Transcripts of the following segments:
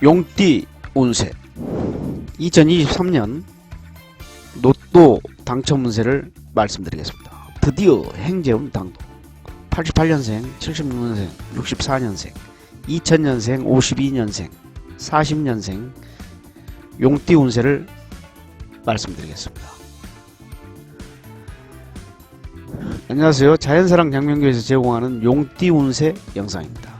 용띠 운세 2023년 로또 당첨 운세를 말씀드리겠습니다. 드디어 행재운 당도 88년생, 76년생, 64년생, 2000년생, 52년생, 40년생 용띠 운세를 말씀드리겠습니다. 안녕하세요. 자연사랑 장명교에서 제공하는 용띠 운세 영상입니다.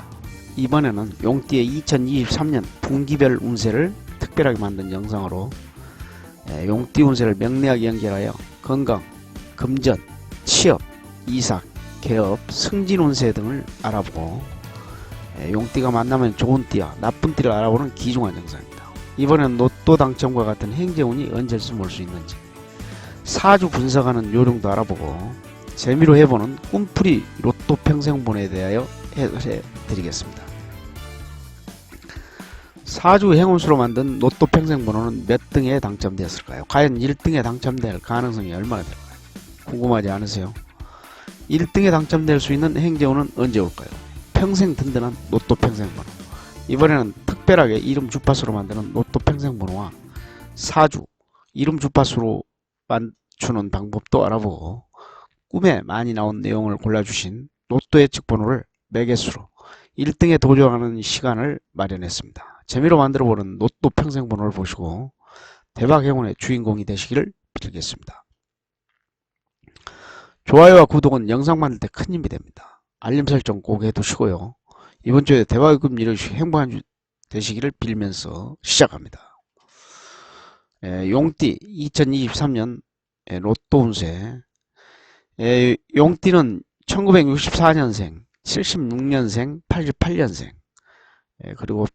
이번에는 용띠의 2023년 분기별 운세를 특별하게 만든 영상으로 용띠 운세를 명리하게 연결하여 건강, 금전, 취업, 이삭, 개업, 승진 운세 등을 알아보고 용띠가 만나면 좋은 띠와 나쁜 띠를 알아보는 귀중한 영상입니다. 이번에는 로또 당첨과 같은 행재운이 언제쯤 올 수 있는지 사주 분석하는 요령도 알아보고 재미로 해보는 꿈풀이 로또 평생본에 대하여 해드리겠습니다. 사주 행운수로 만든 로또 평생번호는 몇 등에 당첨되었을까요? 과연 1등에 당첨될 가능성이 얼마나 될까요? 궁금하지 않으세요? 1등에 당첨될 수 있는 행재운은 언제 올까요? 평생 든든한 로또 평생번호. 이번에는 특별하게 이름 주파수로 만드는 로또 평생번호와 사주, 이름 주파수로 맞추는 방법도 알아보고 꿈에 많이 나온 내용을 골라주신 로또 예측번호를 매개수로 1등에 도전하는 시간을 마련했습니다. 재미로 만들어보는 로또 평생번호를 보시고 대박 행운의 주인공이 되시기를 빌겠습니다. 좋아요와 구독은 영상 만들 때 큰 힘이 됩니다. 알림 설정 꼭 해두시고요. 이번 주에 대박의 꿈 이루시고 행복한 주 되시기를 빌면서 시작합니다. 용띠 2023년 로또 운세. 용띠는 1964년생, 76년생, 88년생, 그리고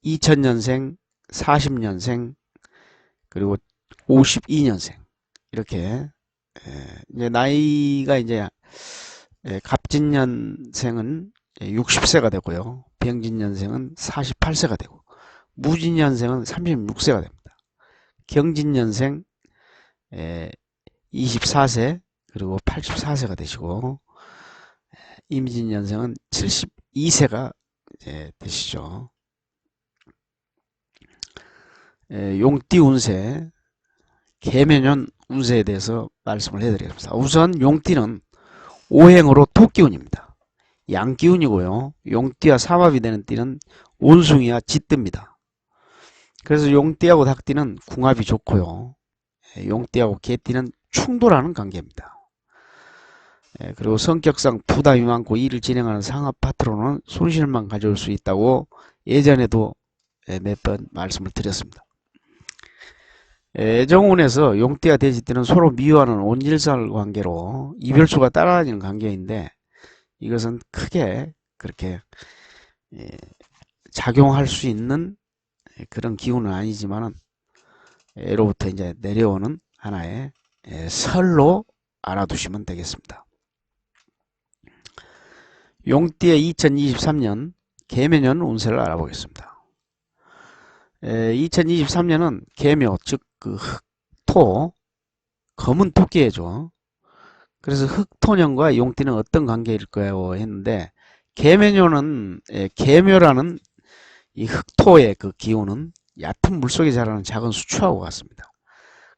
2000년생, 40년생, 그리고 52년생. 이렇게 이제 나이가 이제 갑진년생은 60세가 되고요. 병진년생은 48세가 되고 무진년생은 36세가 됩니다. 경진년생 24세 그리고 84세가 되시고 임진년생은 72세가 되시죠. 용띠 운세, 개묘년 운세에 대해서 말씀을 해드리겠습니다. 우선 용띠는 오행으로 토기운입니다. 양기운이고요. 용띠와 삼합이 되는 띠는 원숭이와 쥐띠입니다. 그래서 용띠하고 닭띠는 궁합이 좋고요. 용띠하고 개띠는 충돌하는 관계입니다. 그리고 성격상 부담이 많고 일을 진행하는 상업 파트너는 손실만 가져올 수 있다고 예전에도 몇 번 말씀을 드렸습니다. 애정운에서 용띠와 돼지띠는 서로 미워하는 온실설 관계로 이별수가 따라다니는 관계인데 이것은 크게 그렇게 작용할 수 있는 그런 기운은 아니지만은 애로부터 이제 내려오는 하나의 설로 알아두시면 되겠습니다. 용띠의 2023년 개묘년 운세를 알아보겠습니다. 2023년은 개묘, 즉 그 흑토, 검은 토끼해죠. 그래서 흑토년과 용띠는 어떤 관계일까요? 했는데 개묘년은 개묘라는 이 흑토의 그 기운은 얕은 물속에 자라는 작은 수초하고 같습니다.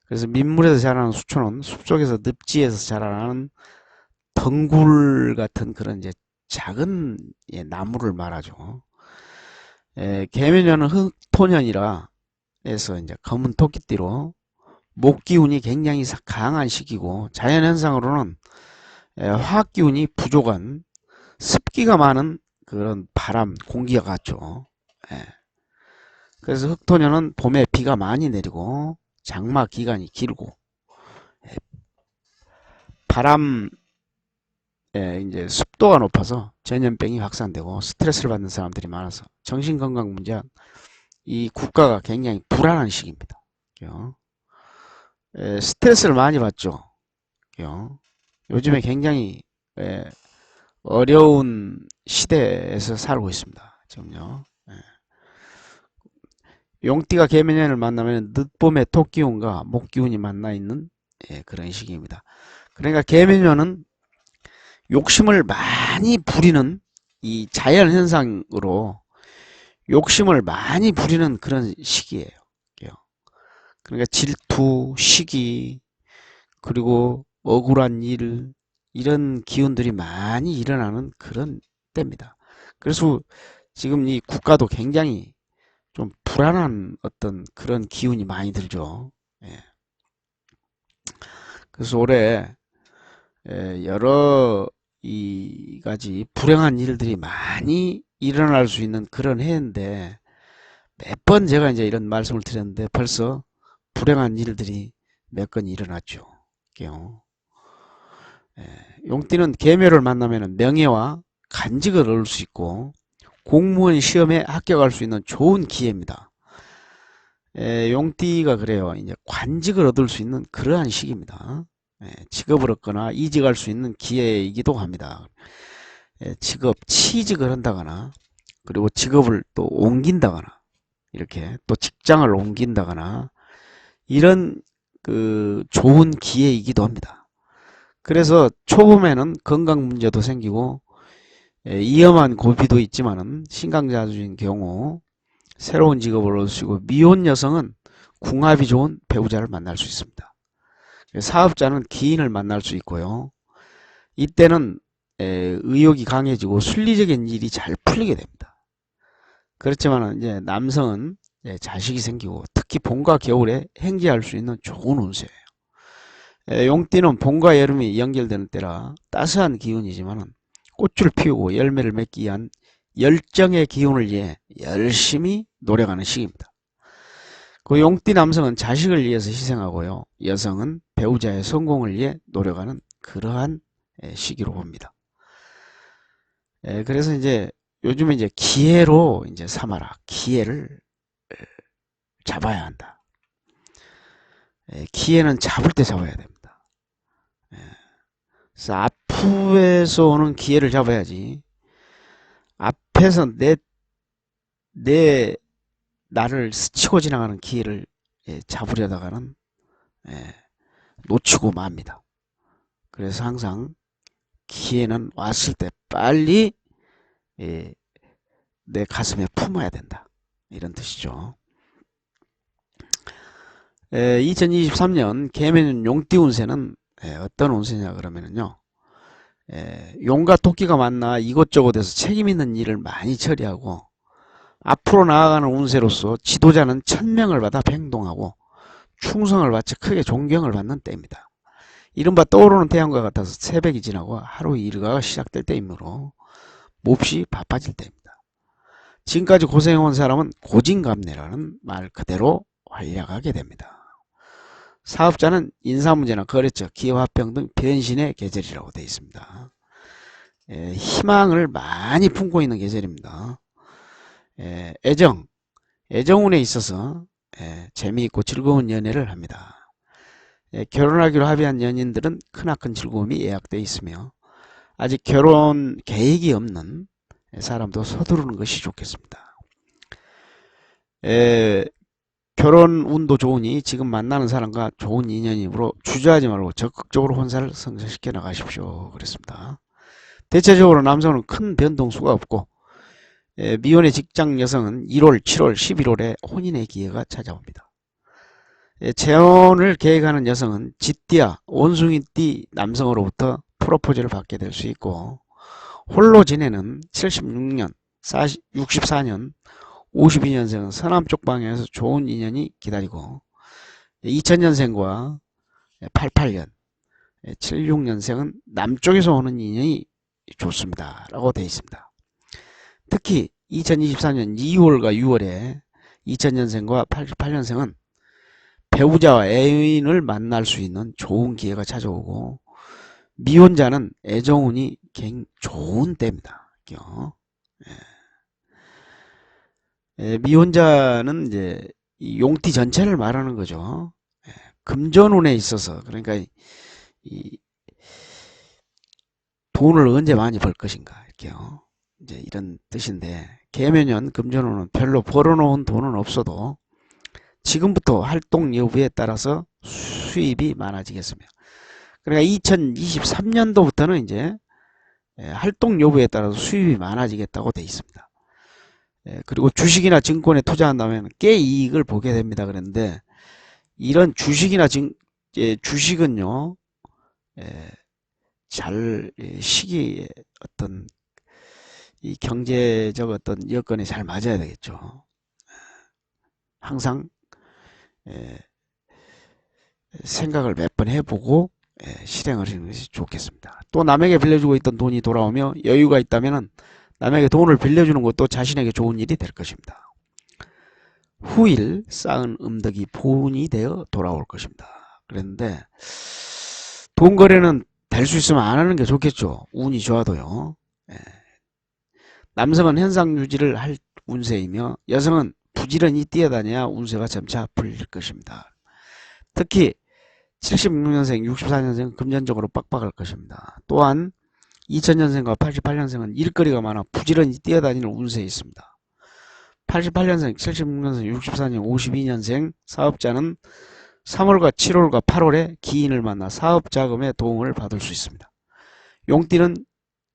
그래서 민물에서 자라는 수초는 숲속에서 늪지에서 자라는 덩굴 같은 그런 이제 작은 나무를 말하죠. 개묘년은 흑토년이라 해서 이제 검은 토끼띠로 목기운이 굉장히 강한 시기고 자연현상으로는 화학기운이 부족한 습기가 많은 그런 바람, 공기가 같죠. 그래서 흑토년은 봄에 비가 많이 내리고 장마 기간이 길고 바람 이제 습도가 높아서 전염병이 확산되고 스트레스를 받는 사람들이 많아서 정신건강 문제와 이 국가가 굉장히 불안한 시기입니다. 스트레스를 많이 받죠. 요즘에 굉장히 어려운 시대에서 살고 있습니다. 지금요. 용띠가 개묘년을 만나면 늦봄에 토기운과 목기운이 만나 있는 그런 시기입니다. 그러니까 개묘년은 욕심을 많이 부리는 이 자연현상으로 욕심을 많이 부리는 그런 시기예요. 그러니까 질투, 시기, 그리고 억울한 일, 이런 기운들이 많이 일어나는 그런 때입니다. 그래서 지금 이 국가도 굉장히 좀 불안한 어떤 그런 기운이 많이 들죠. 예. 그래서 올해 여러 이 가지 불행한 일들이 많이 일어날 수 있는 그런 해인데, 몇 번 제가 이제 이런 말씀을 드렸는데 벌써 불행한 일들이 몇 건 일어났죠. 용띠는 계묘를 만나면 명예와 간직을 얻을 수 있고 공무원 시험에 합격할 수 있는 좋은 기회입니다. 용띠가 그래요. 이제 관직을 얻을 수 있는 그러한 시기입니다. 직업을 얻거나 이직할 수 있는 기회이기도 합니다. 직업 취직을 한다거나, 그리고 직업을 또 옮긴다거나, 이렇게 또 직장을 옮긴다거나, 이런 그 좋은 기회이기도 합니다. 그래서 초봄에는 건강 문제도 생기고 위험한 고비도 있지만은 신강자주인 경우 새로운 직업을 얻으시고, 미혼 여성은 궁합이 좋은 배우자를 만날 수 있습니다. 사업자는 기인을 만날 수 있고요. 이때는 의욕이 강해지고 순리적인 일이 잘 풀리게 됩니다. 그렇지만 이제 남성은 자식이 생기고 특히 봄과 겨울에 행지할 수 있는 좋은 운세예요. 용띠는 봄과 여름이 연결되는 때라 따스한 기운이지만 꽃을 피우고 열매를 맺기 위한 열정의 기운을 위해 열심히 노력하는 시기입니다. 그 용띠 남성은 자식을 위해서 희생하고요. 여성은 배우자의 성공을 위해 노력하는 그러한 시기로 봅니다. 그래서 이제 요즘에 이제 기회로 이제 삼아라. 기회를 잡아야 한다. 기회는 잡을 때 잡아야 됩니다. 그래서 앞에서 오는 기회를 잡아야지. 앞에서 내 나를 스치고 지나가는 기회를 잡으려다가는 놓치고 맙니다. 그래서 항상 기회는 왔을 때 빨리 내 가슴에 품어야 된다. 이런 뜻이죠. 2023년 개묘년 용띠 운세는 어떤 운세냐 그러면은요. 용과 토끼가 만나 이곳저곳에서 책임있는 일을 많이 처리하고 앞으로 나아가는 운세로서 지도자는 천명을 받아 행동하고 충성을 바쳐 크게 존경을 받는 때입니다. 이른바 떠오르는 태양과 같아서 새벽이 지나고 하루 일과가 시작될 때이므로 몹시 바빠질 때입니다. 지금까지 고생해온 사람은 고진감래라는 말 그대로 활약하게 됩니다. 사업자는 인사문제나 거래처, 기업합병 등 변신의 계절이라고 되어 있습니다. 희망을 많이 품고 있는 계절입니다. 애정운에 있어서 재미있고 즐거운 연애를 합니다. 결혼하기로 합의한 연인들은 크나큰 즐거움이 예약되어 있으며 아직 결혼 계획이 없는 사람도 서두르는 것이 좋겠습니다. 결혼 운도 좋으니 지금 만나는 사람과 좋은 인연이므로 주저하지 말고 적극적으로 혼사를 성사시켜 나가십시오. 그랬습니다. 대체적으로 남성은 큰 변동수가 없고 미혼의 직장 여성은 1월, 7월, 11월에 혼인의 기회가 찾아옵니다. 재혼을 계획하는 여성은 쥐띠와 원숭이띠 남성으로부터 프로포즈를 받게 될 수 있고, 홀로 지내는 76년, 64년, 52년생은 서남 쪽 방향에서 좋은 인연이 기다리고 2000년생과 88년, 76년생은 남쪽에서 오는 인연이 좋습니다. 라고 되어 있습니다. 특히 2024년 2월과 6월에 2000년생과 88년생은 배우자와 애인을 만날 수 있는 좋은 기회가 찾아오고 미혼자는 애정운이 좋은 때입니다. 미혼자는 이제 용띠 전체를 말하는 거죠. 금전운에 있어서, 그러니까 이 돈을 언제 많이 벌 것인가, 이렇게요. 이제 이런 뜻인데, 개묘년 금전운은 별로 벌어놓은 돈은 없어도 지금부터 활동 여부에 따라서 수입이 많아지겠습니다. 그러니까 2023년도부터는 이제 활동 여부에 따라서 수입이 많아지겠다고 돼 있습니다. 그리고 주식이나 증권에 투자한다면 꽤 이익을 보게 됩니다. 그런데 이런 주식이나 주식은요, 시기에 어떤 이 경제적 어떤 여건에 잘 맞아야 되겠죠. 항상 생각을 몇 번 해보고 실행을 하는 것이 좋겠습니다. 또 남에게 빌려주고 있던 돈이 돌아오며 여유가 있다면 남에게 돈을 빌려주는 것도 자신에게 좋은 일이 될 것입니다. 후일 쌓은 음덕이 본이 되어 돌아올 것입니다. 그런데 돈 거래는 될 수 있으면 안 하는 게 좋겠죠. 운이 좋아도요. 남성은 현상 유지를 할 운세이며 여성은 부지런히 뛰어다녀야 운세가 점차 풀릴 것입니다. 특히 76년생, 64년생은 금전적으로 빡빡할 것입니다. 또한 2000년생과 88년생은 일거리가 많아 부지런히 뛰어다니는 운세에 있습니다. 88년생, 76년생, 64년, 52년생 사업자는 3월과 7월과 8월에 기인을 만나 사업 자금에 도움을 받을 수 있습니다. 용띠는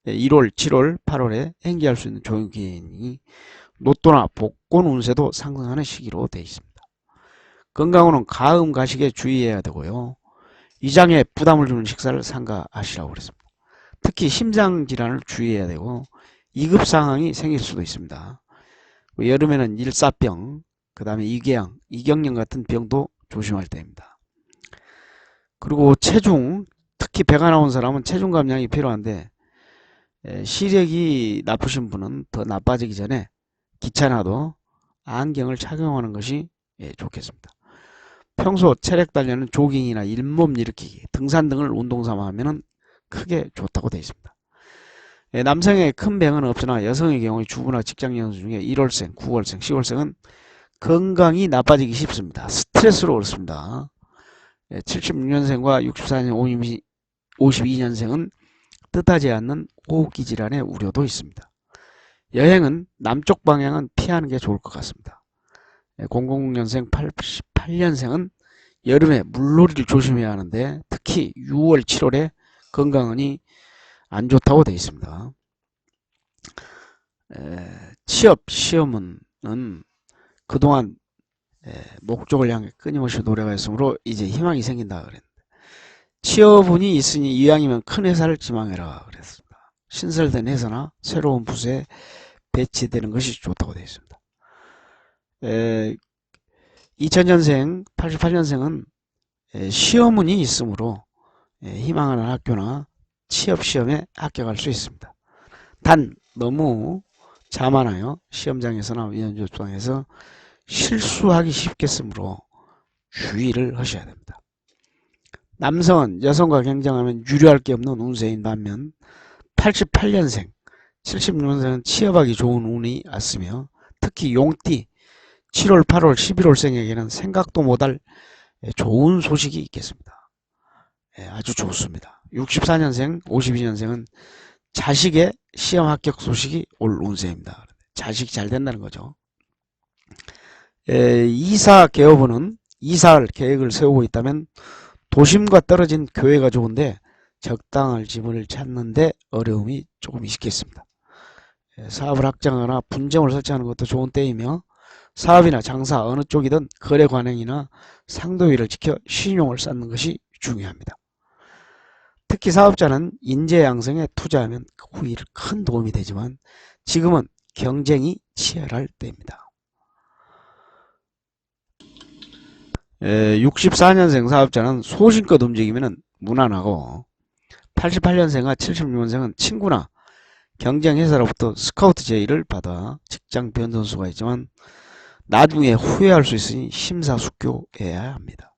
1월, 7월, 8월에 행기할 수 있는 조용기인이 로또나 복권 운세도 상승하는 시기로 되어 있습니다. 건강으로는 가음 가식에 주의해야 되고요. 위장에 부담을 주는 식사를 삼가하시라고 그랬습니다. 특히 심장질환을 주의해야 되고 2급 상황이 생길 수도 있습니다. 여름에는 일사병, 그 다음에 이궤양, 이경련 같은 병도 조심할 때입니다. 그리고 체중, 특히 배가 나온 사람은 체중 감량이 필요한데 시력이 나쁘신 분은 더 나빠지기 전에 귀찮아도 안경을 착용하는 것이 좋겠습니다. 평소 체력 단련은 조깅이나 잇몸 일으키기, 등산 등을 운동삼아 하면 크게 좋다고 되어 있습니다. 남성의 큰 병은 없으나 여성의 경우에 주부나 직장인들 중에 1월생, 9월생, 10월생은 건강이 나빠지기 쉽습니다. 스트레스로 그렇습니다. 76년생과 64년, 52년생은 뜻하지 않는 호흡기 질환의 우려도 있습니다. 여행은 남쪽 방향은 피하는 게 좋을 것 같습니다. 00년생, 88년생은 여름에 물놀이를 조심해야 하는데 특히 6월, 7월에 건강은이 안 좋다고 되어 있습니다. 취업, 시험은 그동안 목적을 향해 끊임없이 노력가 있으므로 이제 희망이 생긴다 그랬는데 취업운이 있으니 이왕이면 큰 회사를 지망해라 그랬습니다. 신설된 회사나 새로운 부서에 배치되는 것이 좋다고 되어 있습니다. 2000년생, 88년생은 시험운이 있으므로 희망하는 학교나 취업시험에 합격할 수 있습니다. 단 너무 자만하여 시험장에서나 위원조장에서 실수하기 쉽겠으므로 주의를 하셔야 됩니다. 남성은 여성과 경쟁하면 유리할 게 없는 운세인 반면 88년생, 76년생은 취업하기 좋은 운이 왔으며 특히 용띠 7월, 8월, 11월생에게는 생각도 못할 좋은 소식이 있겠습니다. 아주 좋습니다. 64년생, 52년생은 자식의 시험 합격 소식이 올 운세입니다. 자식이 잘 된다는 거죠. 이사 개업은 이사할 계획을 세우고 있다면 도심과 떨어진 교회가 좋은데 적당한 집을 찾는데 어려움이 조금 있겠습니다. 사업을 확장하거나 분점을 설치하는 것도 좋은 때이며 사업이나 장사 어느 쪽이든 거래 관행이나 상도위를 지켜 신용을 쌓는 것이 중요합니다. 특히 사업자는 인재 양성에 투자하면 후일 큰 도움이 되지만 지금은 경쟁이 치열할 때입니다. 64년생 사업자는 소신껏 움직이면 무난하고 88년생과 76년생은 친구나 경쟁 회사로부터 스카우트 제의를 받아 직장 변동수가 있지만 나중에 후회할 수 있으니 심사숙고해야 합니다.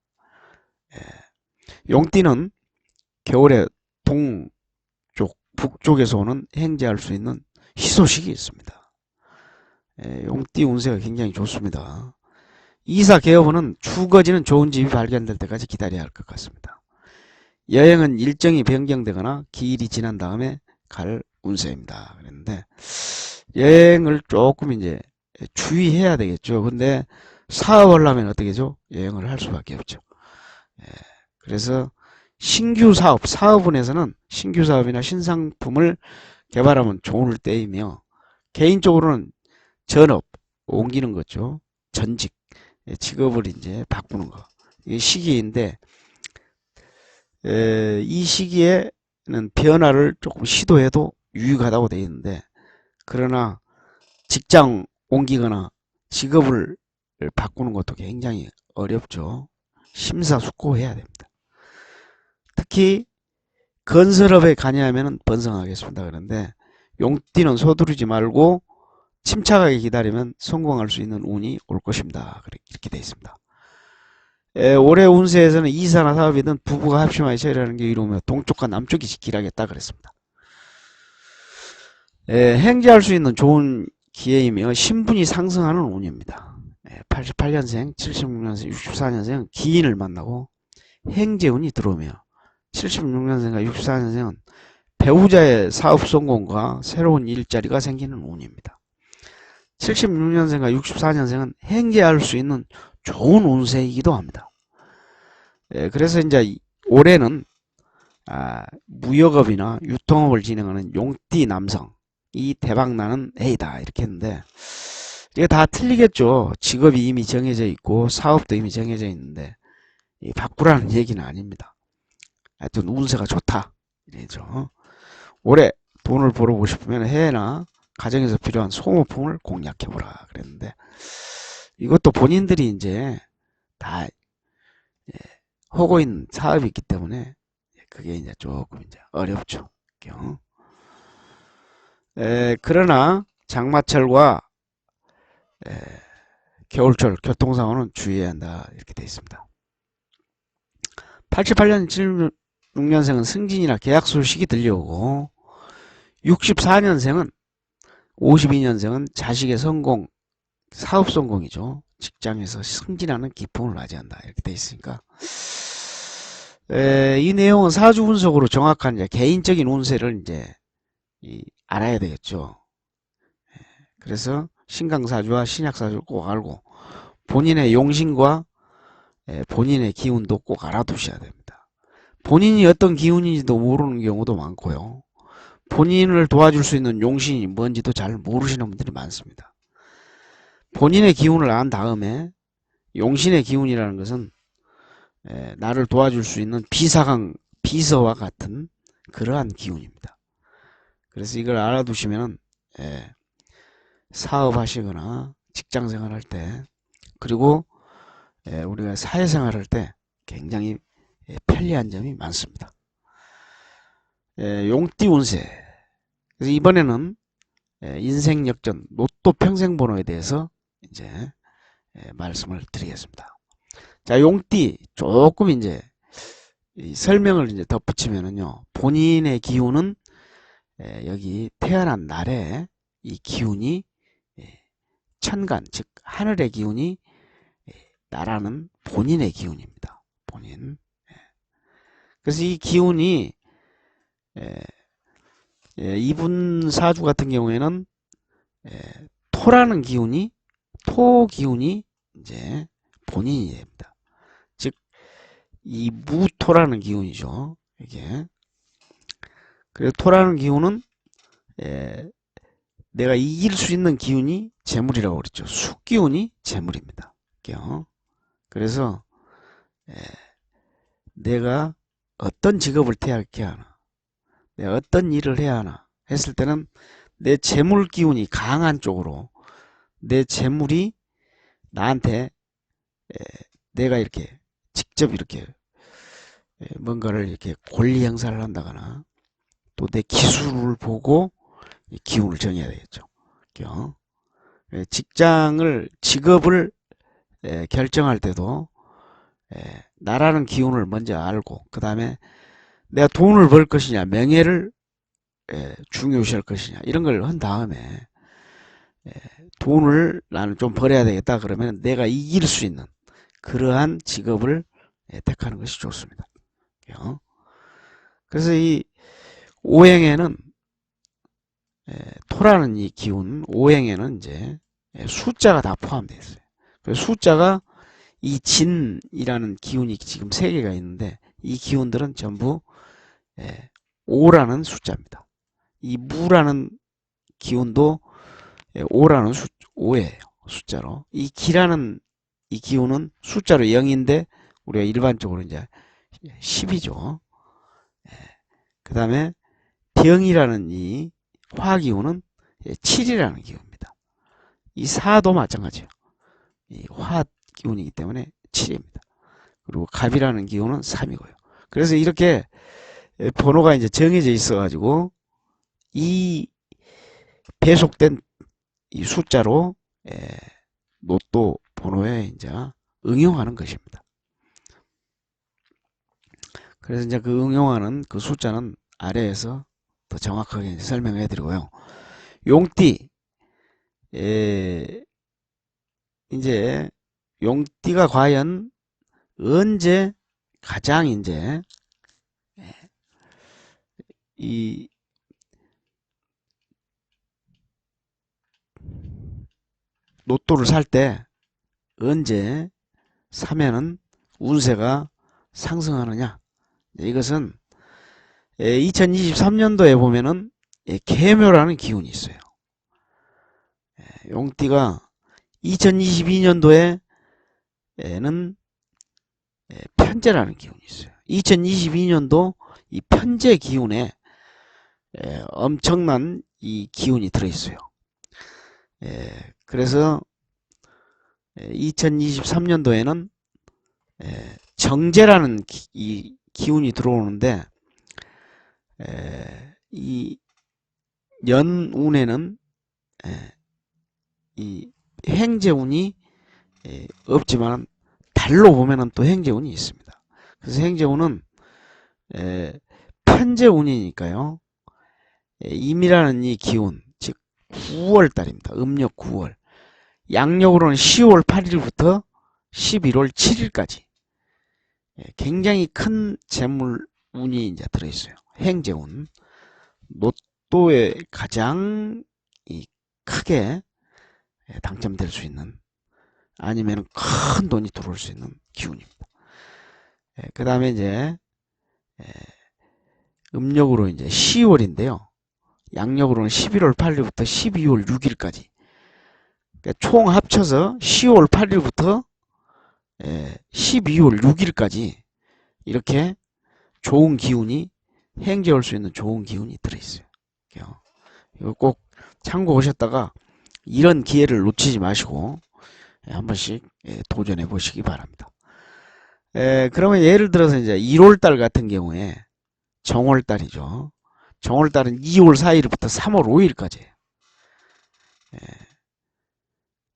용띠는 겨울에 동쪽, 북쪽에서 오는 행제할 수 있는 희소식이 있습니다. 용띠 운세가 굉장히 좋습니다. 이사 개업은 주거지는 좋은 집이 발견될 때까지 기다려야 할 것 같습니다. 여행은 일정이 변경되거나 기일이 지난 다음에 갈 운세입니다. 그런데 여행을 조금 이제 주의해야 되겠죠. 근데 사업을 하면 어떻게 죠? 여행을 할 수밖에 없죠. 그래서 신규 사업운에서는 신규 사업이나 신상품을 개발하면 좋을 때이며, 개인적으로는 전업, 옮기는 거죠. 전직, 직업을 이제 바꾸는 거. 이 시기인데, 이 시기에는 변화를 조금 시도해도 유익하다고 되어 있는데, 그러나 직장 옮기거나 직업을 바꾸는 것도 굉장히 어렵죠. 심사숙고해야 됩니다. 특히 건설업에 관여하면 번성하겠습니다. 그런데 용띠는 서두르지 말고 침착하게 기다리면 성공할 수 있는 운이 올 것입니다. 이렇게 되어 있습니다. 올해 운세에서는 이사나 사업이든 부부가 합심하여 처리하는 게 이루며 동쪽과 남쪽이 길하겠다 그랬습니다. 행지할 수 있는 좋은 기회이며 신분이 상승하는 운입니다. 88년생, 76년생, 64년생은 기인을 만나고 행재운이 들어오며 76년생과 64년생은 배우자의 사업 성공과 새로운 일자리가 생기는 운입니다. 76년생과 64년생은 행재할 수 있는 좋은 운세이기도 합니다. 그래서 이제 올해는 무역업이나 유통업을 진행하는 용띠 남성이 대박나는 해이다 이렇게 했는데, 이게 다 틀리겠죠. 직업이 이미 정해져 있고 사업도 이미 정해져 있는데 바꾸라는 얘기는 아닙니다. 하여튼 운세가 좋다 이래죠. 올해 돈을 벌어보고 싶으면 해외나 가정에서 필요한 소모품을 공략해보라 그랬는데, 이것도 본인들이 이제 다 하고 있는 사업이 있기 때문에 그게 이제 조금 이제 어렵죠. 그러나 장마철과 겨울철 교통사고는 주의해야 한다 이렇게 되어 있습니다. 88년 76년생은 승진이나 계약 소식이 들려오고, 64년생은 52년생은 자식의 성공, 사업 성공이죠. 직장에서 승진하는 기쁨을 맞이한다 이렇게 되어 있으니까, 이 내용은 사주 분석으로 정확한 이제 개인적인 운세를 이제 알아야 되겠죠. 그래서 신강사주와 신약사주를 꼭 알고 본인의 용신과 본인의 기운도 꼭 알아두셔야 됩니다. 본인이 어떤 기운인지도 모르는 경우도 많고요. 본인을 도와줄 수 있는 용신이 뭔지도 잘 모르시는 분들이 많습니다. 본인의 기운을 안 다음에 용신의 기운이라는 것은 나를 도와줄 수 있는 비서와 같은 그러한 기운입니다. 그래서 이걸 알아두시면 사업하시거나 직장생활 할 때, 그리고 우리가 사회생활 할 때 굉장히 편리한 점이 많습니다. 용띠 운세. 그래서 이번에는 인생 역전 로또 평생번호에 대해서 이제 말씀을 드리겠습니다. 자, 용띠 조금 이제 설명을 이제 덧붙이면은요, 본인의 기운은 여기 태어난 날에 이 기운이 천간, 즉 하늘의 기운이 나라는 본인의 기운입니다. 본인. 그래서 이 기운이 이분 사주 같은 경우에는 토라는 기운이, 토 기운이 이제 본인이 됩니다. 즉 이 무토라는 기운이죠. 이게. 그래서 토라는 기운은 내가 이길 수 있는 기운이 재물이라고 그랬죠. 수기운이 재물입니다. 그래서 내가 어떤 직업을 택해야 하나, 내가 어떤 일을 해야 하나 했을 때는 내 재물 기운이 강한 쪽으로, 내 재물이 나한테 내가 이렇게 직접 이렇게 뭔가를 이렇게 권리 행사를 한다거나, 또 내 기술을 보고 기운을 정해야 되겠죠. 직업을 결정할 때도 나라는 기운을 먼저 알고, 그 다음에 내가 돈을 벌 것이냐, 명예를 중요시할 것이냐, 이런 걸 한 다음에 돈을 나는 좀 벌어야 되겠다 그러면 내가 이길 수 있는 그러한 직업을 택하는 것이 좋습니다. 그래서 이 오행에는 토라는 이 기운, 오행에는 이제 숫자가 다 포함되어 있어요. 그래서 숫자가 이 진이라는 기운이 지금 3개가 있는데, 이 기운들은 전부 5라는 숫자입니다. 이 무라는 기운도 5라는 5예요. 숫자로. 이 기라는 이 기운은 숫자로 0인데 우리가 일반적으로 이제 10이죠. 그 다음에 병이라는 이 화기운은 7이라는 기운입니다. 이 사도 마찬가지예요. 이 화기운이기 때문에 7입니다. 그리고 갑이라는 기운은 3이고요. 그래서 이렇게 번호가 이제 정해져 있어 가지고 이 배속된 이 숫자로 로또 번호에 이제 응용하는 것입니다. 그래서 이제 그 응용하는 그 숫자는 아래에서 더 정확하게 설명해 드리고요. 용띠, 이제 용띠가 과연 언제 가장 이제 이 로또를 살 때 언제 사면은 운세가 상승하느냐? 이것은 2023년도에 보면은 계묘라는 기운이 있어요. 용띠가 2022년도에는 편제라는 기운이 있어요. 2022년도 이 편제 기운에 엄청난 이 기운이 들어있어요. 그래서 2023년도에는 정제라는 이 기운이 들어오는데 이 연운에는 이 행제운이 없지만 달로 보면은 또 행제운이 있습니다. 그래서 행제운은 편제운이니까요. 임이라는 이 기운, 즉 9월달입니다. 음력 9월. 양력으로는 10월 8일부터 11월 7일까지 굉장히 큰 재물운이 이제 들어있어요. 행재운. 로또에 가장 크게 당첨될 수 있는 아니면 큰 돈이 들어올 수 있는 기운입니다. 그 다음에 이제 음력으로 이제 10월인데요. 양력으로는 11월 8일부터 12월 6일까지. 그러니까 총 합쳐서 10월 8일부터 12월 6일까지 이렇게 좋은 기운이 행제할 수 있는 좋은 기운이 들어있어요. 이거 꼭 참고하셨다가 이런 기회를 놓치지 마시고 한 번씩 도전해 보시기 바랍니다. 그러면 예를 들어서 이제 1월달 같은 경우에 정월달이죠. 정월달은 2월 4일부터 3월 5일까지예요.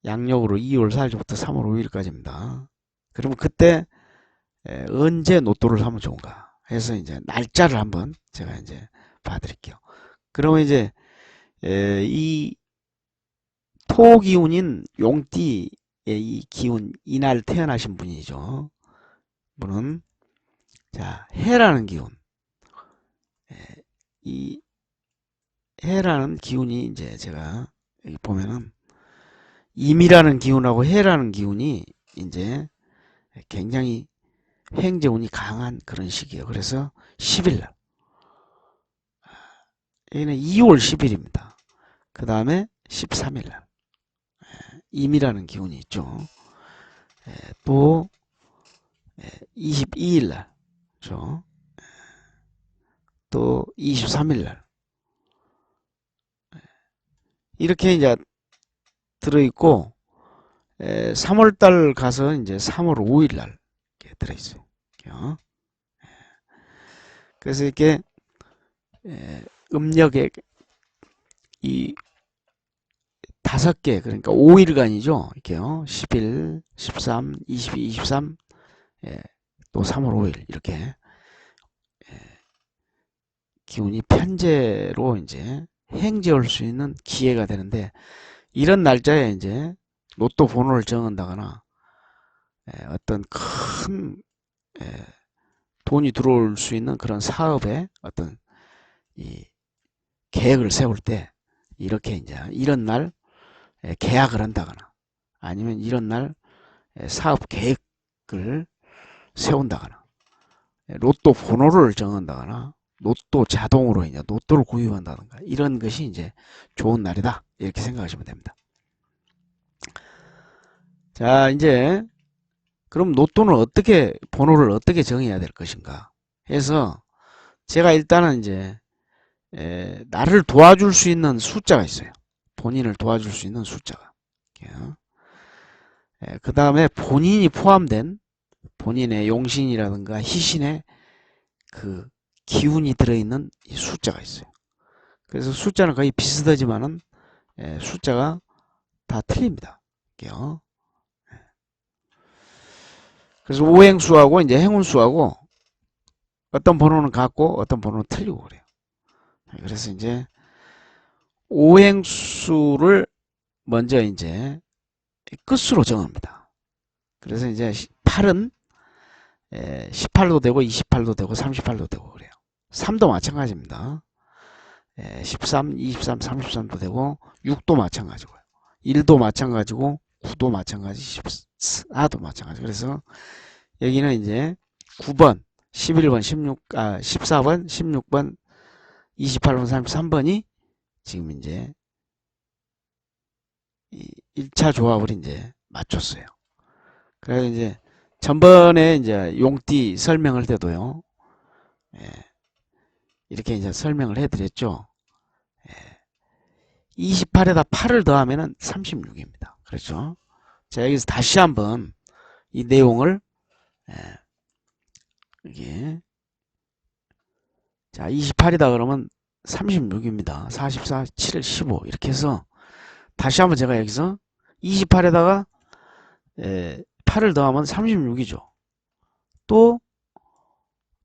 양력으로 2월 4일부터 3월 5일까지입니다. 그러면 그때 언제 로또를 사면 좋은가 해서 이제 날짜를 한번 제가 이제 봐드릴게요. 그러면 이제 이 토기운인 용띠의 이 기운 이날 태어나신 분이죠. 분은 자 해라는 기운, 이 해라는 기운이 이제 제가 여기 보면은 임이라는 기운하고 해라는 기운이 이제 굉장히 행재운이 강한 그런 시기예요. 그래서 10일날 여기는 2월 10일입니다. 그 다음에 13일날 임이라는 기운이 있죠. 또 22일날 그렇죠? 또 23일날 이렇게 이제 들어있고 3월달 가서 이제 3월 5일날 들어있어요. 그래서 이렇게 음력에 이 5개 그러니까 5일간이죠. 이렇게요. 10일, 13, 22, 23, 또 3월 5일 이렇게 기운이 편제로 이제 행제할 수 있는 기회가 되는데 이런 날짜에 이제 로또 번호를 정한다거나 어떤 큰 돈이 들어올 수 있는 그런 사업에 어떤 이 계획을 세울 때 이렇게 이제 이런 날 계약을 한다거나 아니면 이런 날 사업 계획을 세운다거나 로또 번호를 정한다거나 로또 자동으로 이제 로또를 구입한다든가 이런 것이 이제 좋은 날이다. 이렇게 생각하시면 됩니다. 자, 이제 그럼 로또는 어떻게 번호를 어떻게 정해야 될 것인가 해서 제가 일단은 이제 나를 도와줄 수 있는 숫자가 있어요. 본인을 도와줄 수 있는 숫자가. 그 다음에 본인이 포함된 본인의 용신이라든가 희신의 그 기운이 들어있는 이 숫자가 있어요. 그래서 숫자는 거의 비슷하지만은 숫자가 다 틀립니다. 그래서 오행수하고 이제 행운수하고 어떤 번호는 같고 어떤 번호는 틀리고 그래요. 그래서 이제 오행수를 먼저 이제 끝으로 정합니다. 그래서 이제 8은 18도 되고 28도 되고 38도 되고 그래요. 3도 마찬가지입니다. 13, 23, 33도 되고 6도 마찬가지고요. 1도 마찬가지고 9도 마찬가지, 14도 마찬가지. 그래서 여기는 이제 9번, 11번, 14번, 16번, 28번, 33번이 지금 이제 1차 조합을 이제 맞췄어요. 그래서 이제 전번에 이제 용띠 설명할 때도요. 이렇게 이제 설명을 해드렸죠. 28에다 8을 더하면은 36입니다. 그렇죠? 자, 여기서 다시 한번 이 내용을 이게 자 28이다 그러면 36입니다. 44, 7, 15 이렇게 해서 다시 한번 제가 여기서 28에다가 8을 더하면 36이죠. 또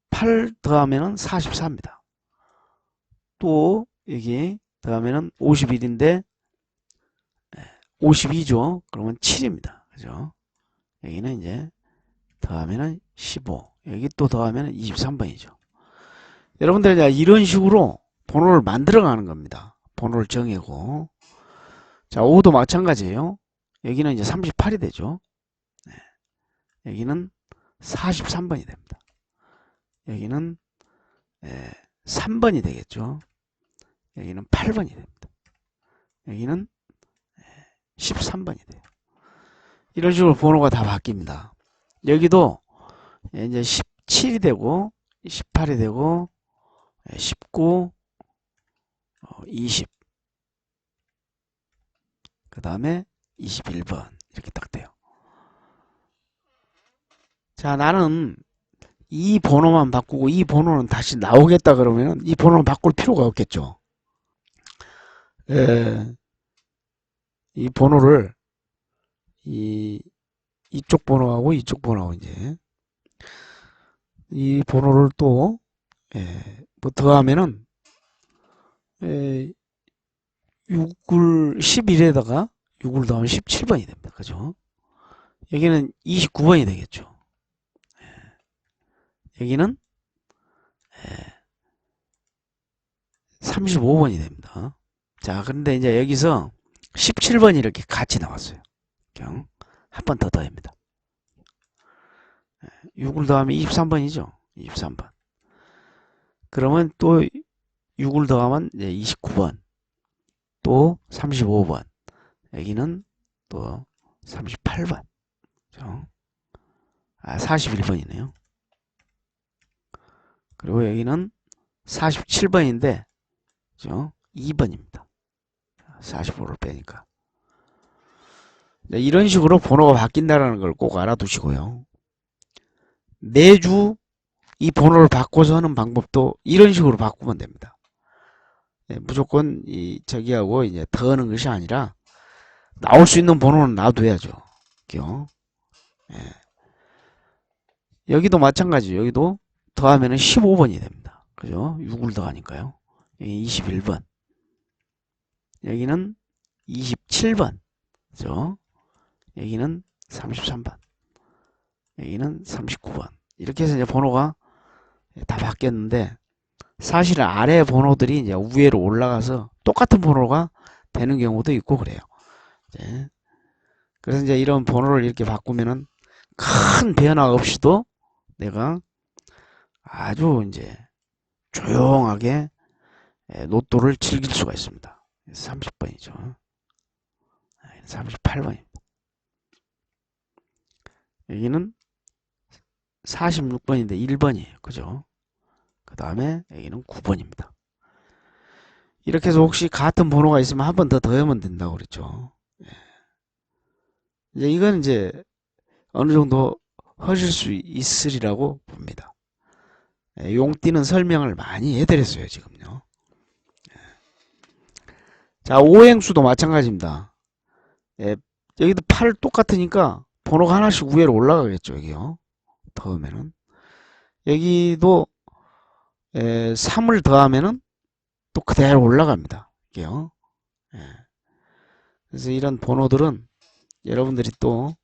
8 더하면 44입니다. 또 여기 더하면 51인데 52죠. 그러면 7입니다. 그죠? 여기는 이제 더하면 15. 여기 또 더하면 23번이죠. 여러분들 이제 이런 식으로 번호를 만들어 가는 겁니다. 번호를 정하고. 자, 5도 마찬가지예요. 여기는 이제 38이 되죠. 여기는 43번이 됩니다. 여기는 3번이 되겠죠. 여기는 8번이 됩니다. 여기는 13번이 돼요. 이런 식으로 번호가 다 바뀝니다. 여기도 이제 17이 되고 18이 되고 19, 20, 그 다음에 21번 이렇게 딱 돼요. 자, 나는 이 번호만 바꾸고 이 번호는 다시 나오겠다 그러면 이 번호는 바꿀 필요가 없겠죠. 이 번호를 이쪽 번호하고 이쪽 번호하고 이제 이 번호를 또 뭐 더하면은 6을 11에다가 6을 더하면 17번이 됩니다. 그죠? 여기는 29번이 되겠죠. 여기는 35번이 됩니다. 자, 그런데 이제 여기서 17번이 이렇게 같이 나왔어요. 한 번 더 더합니다. 6을 더하면 23번이죠. 23번. 그러면 또 6을 더하면 이제 29번. 또 35번. 여기는 또 38번. 그렇죠? 41번이네요. 그리고 여기는 47번인데, 그죠? 2번입니다. 45를 빼니까. 이런 식으로 번호가 바뀐다는 걸 꼭 알아두시고요. 매주 이 번호를 바꿔서 하는 방법도 이런 식으로 바꾸면 됩니다. 무조건 저기하고 이제 더 하는 것이 아니라 나올 수 있는 번호는 놔둬야죠. 여기도 마찬가지. 여기도 더하면 15번이 됩니다. 그죠? 6을 더하니까요. 여기 21번. 여기는 27번. 그죠? 여기는 33번. 여기는 39번. 이렇게 해서 이제 번호가 다 바뀌었는데 사실은 아래 번호들이 이제 위로 올라가서 똑같은 번호가 되는 경우도 있고 그래요. 그래서 이제 이런 번호를 이렇게 바꾸면은 큰 변화 없이도 내가 아주 이제 조용하게 로또를 즐길 수가 있습니다. 30번이죠. 38번입니다. 여기는 46번인데 1번이에요. 그죠? 그 다음에 여기는 9번입니다. 이렇게 해서 혹시 같은 번호가 있으면 한 번 더 더하면 된다고 그랬죠. 이제 이건 이제 어느 정도 하실 수 있으리라고 봅니다. 용띠는 설명을 많이 해드렸어요, 지금요. 자, 오행수도 마찬가지입니다. 예, 여기도 8 똑같으니까 번호가 하나씩 위로 올라가겠죠, 여기요. 더하면은. 여기도 3을 더하면은 또 그대로 올라갑니다. 이게요. 예. 그래서 이런 번호들은 여러분들이 또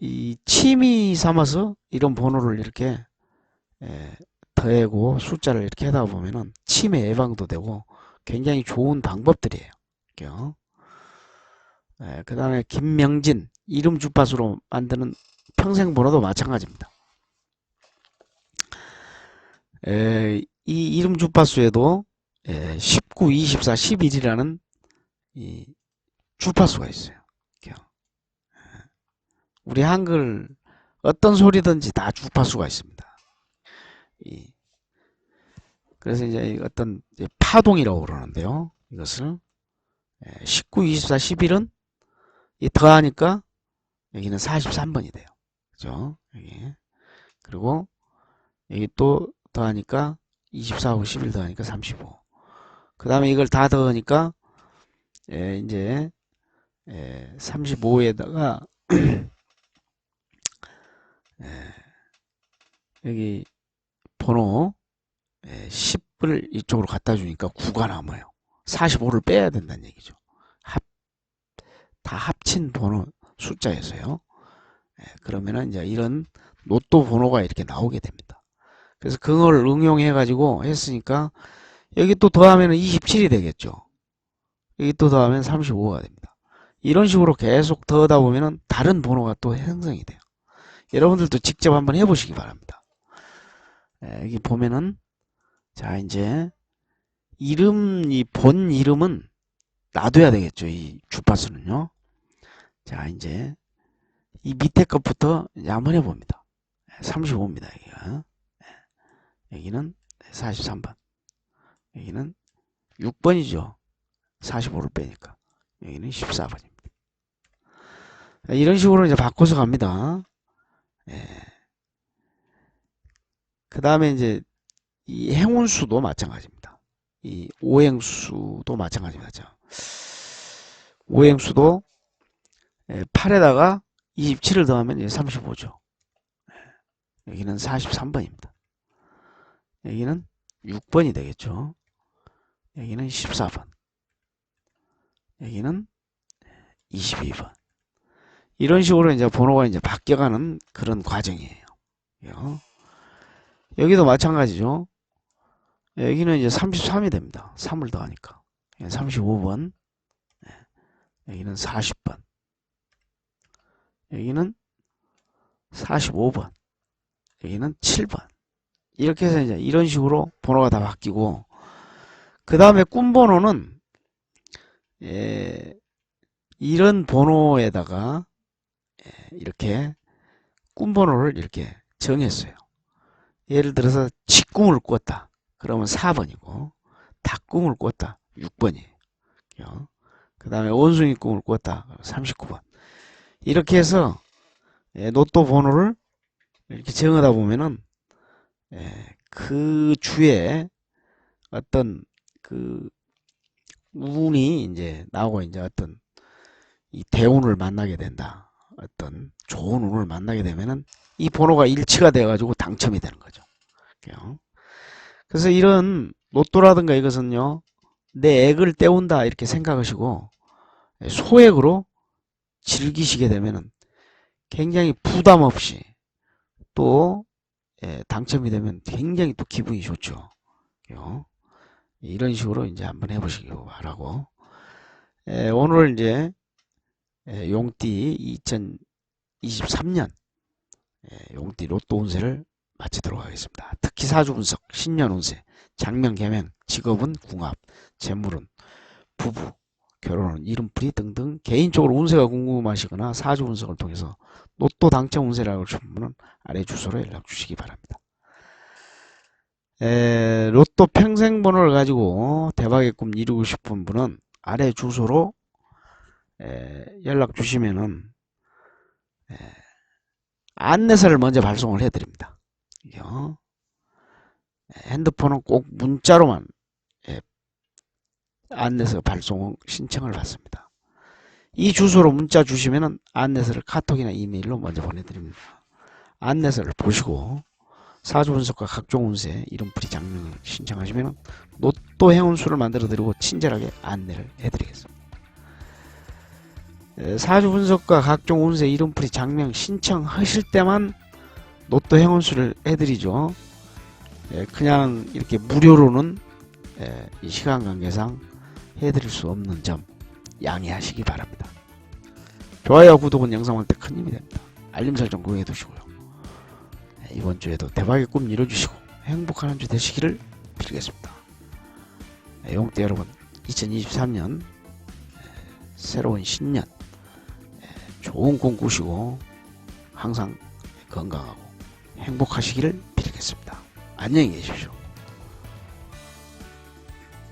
이 취미 삼아서 이런 번호를 이렇게 더하고 숫자를 이렇게 하다 보면은 치매 예방도 되고 굉장히 좋은 방법들이에요. 그 다음에 김명진 이름 주파수로 만드는 평생번호도 마찬가지입니다. 이 이름 주파수에도 19, 24, 11이라는 이 주파수가 있어요. 우리 한글 어떤 소리든지 다 주파수가 있습니다. 그래서 이제 어떤 파동이라고 그러는데요. 이것을 19, 24, 11은 더하니까 여기는 43번이 돼요. 그죠? 여기. 그리고 여기 또 더하니까 24하고 11 더하니까 35. 그 다음에 이걸 다 더하니까 이제 35에다가 여기 번호 10을 이쪽으로 갖다 주니까 9가 남아요. 45를 빼야 된다는 얘기죠. 다 합친 번호 숫자에서요. 그러면은 이제 이런 로또 번호가 이렇게 나오게 됩니다. 그래서 그걸 응용해 가지고 했으니까 여기 또 더하면 27이 되겠죠. 여기 또 더하면 35가 됩니다. 이런 식으로 계속 더하다 보면은 다른 번호가 또 형성이 돼요. 여러분들도 직접 한번 해보시기 바랍니다. 여기 보면은 자 이제 이름 이 본 이름은 놔둬야 되겠죠. 이 주파수는요. 자 이제 이 밑에 것부터 이제 한번 해봅니다. 35입니다. 여기가. 여기는 43번. 여기는 6번이죠. 45를 빼니까. 여기는 14번입니다. 이런 식으로 이제 바꿔서 갑니다. 그 다음에 이제 이 행운수도 마찬가지입니다. 이 오행수도 마찬가지입니다. 오행수도 8에다가 27을 더하면 35죠. 여기는 43번입니다. 여기는 6번이 되겠죠. 여기는 14번. 여기는 22번. 이런 식으로 이제 번호가 이제 바뀌어가는 그런 과정이에요. 여기도 마찬가지죠. 여기는 이제 33이 됩니다. 3을 더하니까. 35번. 여기는 40번. 여기는 45번. 여기는 7번. 이렇게 해서 이제 이런 식으로 번호가 다 바뀌고, 그 다음에 꿈번호는, 이런 번호에다가, 이렇게 꿈번호를 이렇게 정했어요. 예를 들어서 직궁을 꿨다. 그러면 4번이고, 닭궁을 꿨다. 6번이에요. 그 다음에 원숭이 꿈을 꿨다. 39번. 이렇게 해서 로또 번호를 이렇게 정하다 보면은 그 주에 어떤 그 운이 이제 나오고 이제 어떤 이 대운을 만나게 된다. 어떤 좋은 운을 만나게 되면은 이 번호가 일치가 돼 가지고 당첨이 되는 거죠. 그래서 이런 로또라든가 이것은요, 내 액을 때운다 이렇게 생각하시고 소액으로 즐기시게 되면은 굉장히 부담 없이 또 당첨이 되면 굉장히 또 기분이 좋죠. 이런 식으로 이제 한번 해보시기 바라고. 오늘 이제 용띠 2023년 용띠 로또 운세를 마치도록 하겠습니다. 특히 사주 분석, 신년 운세, 장명 개명, 직업은 궁합, 재물은 부부, 결혼은 이름풀이 등등 개인적으로 운세가 궁금하시거나 사주 분석을 통해서 로또 당첨 운세를 알고 싶은 분은 아래 주소로 연락 주시기 바랍니다. 로또 평생번호를 가지고 대박의 꿈 이루고 싶은 분은 아래 주소로 연락 주시면은 안내서를 먼저 발송을 해드립니다. 핸드폰은 꼭 문자로만 안내서 발송 신청을 받습니다. 이 주소로 문자 주시면은 안내서를 카톡이나 이메일로 먼저 보내드립니다. 안내서를 보시고 사주 분석과 각종 운세, 이름풀이 장명을 신청하시면 로또 행운수를 만들어 드리고 친절하게 안내를 해드리겠습니다. 사주 분석과 각종 운세, 이름풀이 장명 신청하실 때만 로또 행운수를 해드리죠. 그냥 이렇게 무료로는 이 시간 관계상 해드릴 수 없는 점 양해하시기 바랍니다. 좋아요와 구독은 영상 볼 때 큰 힘이 됩니다. 알림 설정 꼭 해두시고요. 이번 주에도 대박의 꿈 이뤄주시고 행복한 한 주 되시기를 빌겠습니다. 용띠 여러분, 2023년 새로운 신년 좋은 꿈 꾸시고 항상 건강하고 행복하시기를 빌겠습니다. 안녕히 계십시오.